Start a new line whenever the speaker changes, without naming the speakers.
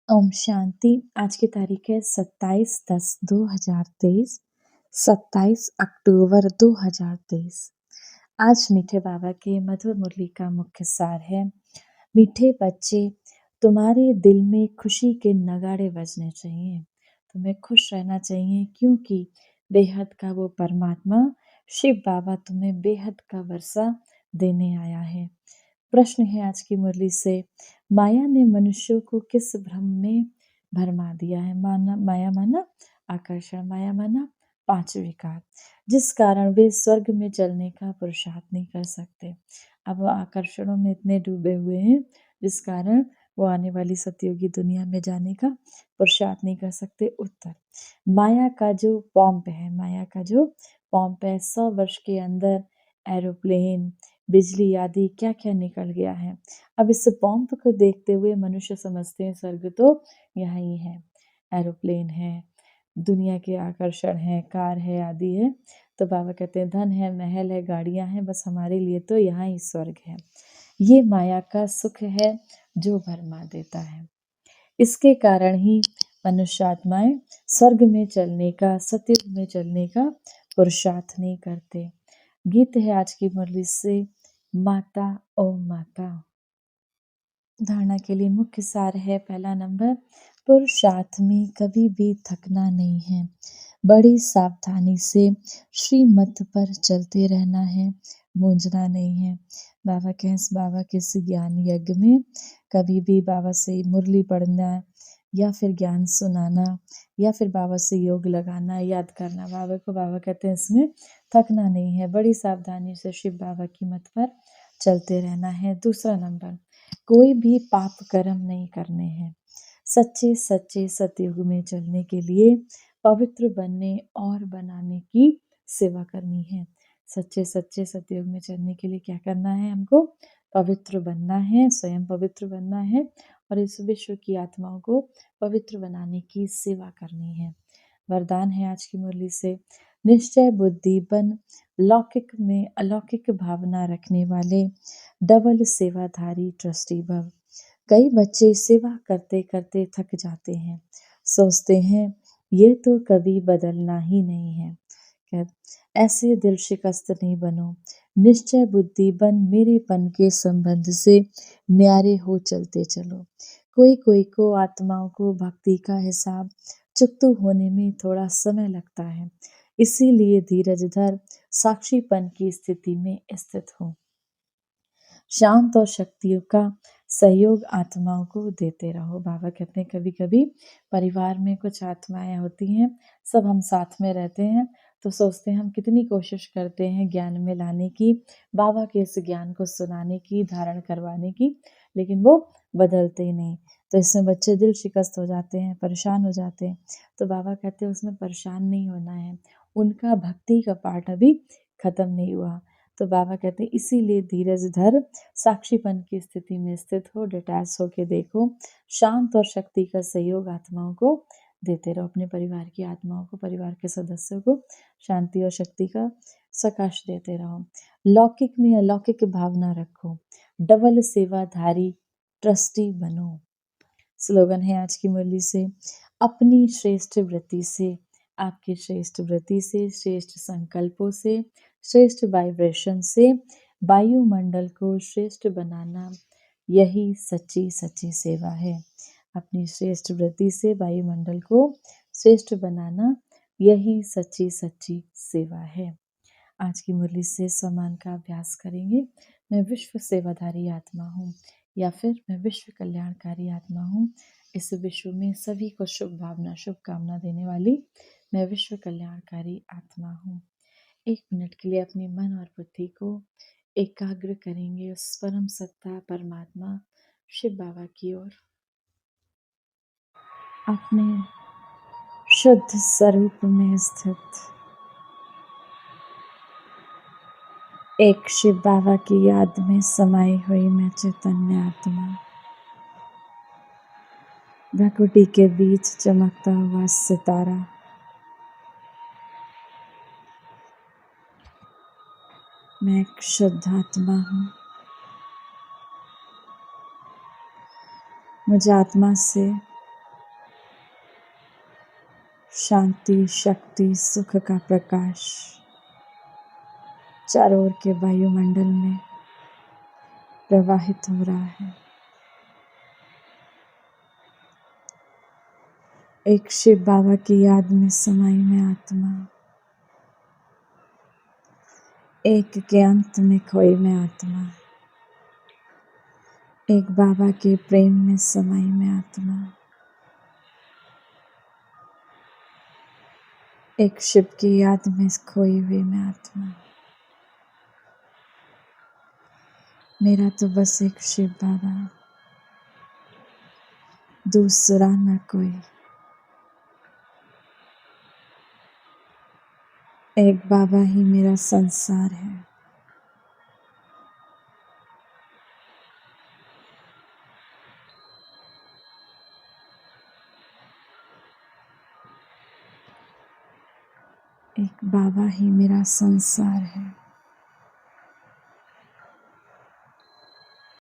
ओम शांति। आज की तारीख है 27/10/2023, 27 अक्टूबर 2023। आज मीठे बाबा के मधुर मुरली का मुख्य सार है। मीठे बच्चे, तुम्हारे दिल में खुशी के नगाड़े बजने चाहिए। तुम्हें खुश रहना चाहिए क्योंकि बेहद का वो परमात्मा शिव बाबा तुम्हें बेहद का वर्षा देने आया है। प्रश्न है आज की मुरली से, माया ने मनुष्यों को किस भ्रम में भरमा दिया है। माया माना आकर्षण, माया माना पांच विकार, जिस कारण वे स्वर्ग में चलने का पुरुषार्थ नहीं कर सकते। अब वो आकर्षणों में इतने डूबे हुए हैं जिस कारण वो आने वाली सतयुगी दुनिया में जाने का पुरुषार्थ नहीं कर सकते। उत्तर, माया का जो पॉम्प है, माया का जो पॉम्प है, 100 वर्ष के अंदर एरोप्लेन, बिजली आदि क्या क्या निकल गया है। अब इस पॉम्प को देखते हुए मनुष्य समझते हैं स्वर्ग तो यहाँ ही है, एरोप्लेन है, दुनिया के आकर्षण है, कार है आदि है। तो बाबा कहते हैं धन है, महल है, गाड़ियां हैं, बस हमारे लिए तो यहाँ ही स्वर्ग है। ये माया का सुख है जो भरमा देता है। इसके कारण ही मनुष्यात्माएं स्वर्ग में चलने का, सतयुग में चलने का पुरुषार्थ नहीं करते। गीत है आज की मुरली से, माता ओ माता। धारणा के लिए मुख्य सार है, पहला नंबर, पुरुषार्थ में कभी भी थकना नहीं है। बड़ी सावधानी से श्रीमत पर चलते रहना है, मूंझना नहीं है। बाबा के इस बाबा के इस ज्ञान यज्ञ में कभी भी बाबा से मुरली पढ़ना या फिर ज्ञान सुनाना या फिर बाबा से योग लगाना, याद करना, बाबा को बाबा कहते हैं इसमें थकना नहीं है। बड़ी सावधानी से शिव बाबा की मत पर चलते रहना है। दूसरा नंबर, कोई भी पाप कर्म नहीं करने हैं। सच्चे सच्चे सतयुग में चलने के लिए पवित्र बनने और बनाने की सेवा करनी है। सच्चे सच्चे सतयुग में चलने के लिए क्या करना है, हमको पवित्र बनना है, स्वयं पवित्र बनना है और इस विश्व की आत्माओं को पवित्र बनाने की सेवा करनी है। वरदान है आज की मुरली से, निश्चय बुद्धि बन, लौकिक में अलौकिक भावना रखने वाले, डबल सेवाधारी ट्रस्टी भव। कई बच्चे सेवा करते करते थक जाते हैं, सोचते हैं ये तो कभी बदलना ही नहीं है। ऐसे दिल शिकस्त नहीं बनो, निश्चय बुद्धि बन, मेरेपन के संबंध से न्यारे हो चलते चलो। कोई कोई को आत्माओं को भक्ति का हिसाब चुकतू होने में थोड़ा समय लगता है, इसीलिए धीरज धर, साक्षीपन की स्थिति में स्थित हो। शांत और शक्तियों का सहयोग आत्माओं को देते रहो। बाबा कहते हैं कभी कभी परिवार में कुछ आत्माएं होती हैं, सब हम साथ में रहते हैं तो सोचते हैं हम कितनी कोशिश करते हैं ज्ञान में लाने की, बाबा के इस ज्ञान को सुनाने की, धारण करवाने की, लेकिन वो बदलते ही नहीं। तो इसमें बच्चे दिल शिकस्त हो जाते हैं, परेशान हो जाते हैं। तो बाबा कहते हैं उसमें परेशान नहीं होना है, उनका भक्ति का पाठ अभी खत्म नहीं हुआ। तो बाबा कहते हैं इसीलिए धीरज धर, साक्षीपन की स्थिति में स्थित हो, डिटैच होके देखो, शांत और शक्ति का सहयोग आत्माओं को देते रहो। अपने परिवार की आत्माओं को, परिवार के सदस्यों को शांति और शक्ति का सकाश देते रहो। लौकिक में अलौकिक भावना रखो, डबल सेवाधारी ट्रस्टी बनो। स्लोगन है आज की मुरली से, अपनी श्रेष्ठ वृत्ति से, आपकी श्रेष्ठ वृत्ति से, श्रेष्ठ संकल्पों से, श्रेष्ठ वाइब्रेशन से वायुमंडल को श्रेष्ठ बनाना, यही सच्ची सच्ची सेवा है। अपनी श्रेष्ठ वृत्ति से वायुमंडल को श्रेष्ठ बनाना, यही सच्ची सच्ची सेवा है। आज की मुरली से सम्मान का अभ्यास करेंगे। मैं विश्व सेवाधारी आत्मा हूँ या फिर मैं विश्व कल्याणकारी आत्मा हूँ। इस विश्व में सभी को शुभ भावना, शुभकामना देने वाली मैं विश्व कल्याणकारी आत्मा हूँ। 1 मिनट के लिए अपने मन और बुद्धि को एकाग्र करेंगे उस परम सत्ता परमात्मा शिव बाबा की ओर। अपने शुद्ध स्वरूप में स्थित एक शिव बाबा की याद में समाई हुई मैं चैतन्य आत्मा, भ्रकुटी के बीच चमकता हुआ सितारा, मैं एक शुद्ध आत्मा हूँ। मुझे आत्मा से शांति, शक्ति, सुख का प्रकाश चारों ओर के वायुमंडल में प्रवाहित हो रहा है। एक शिव बाबा की याद में समाई में आत्मा, एक के अंत में खोई में आत्मा, एक बाबा के प्रेम में समाई में आत्मा, एक शिव की याद में खोई हुई में आत्मा। मेरा तो बस एक शिव बाबा, दूसरा न कोई। एक बाबा ही मेरा संसार है। एक बाबा ही मेरा संसार है।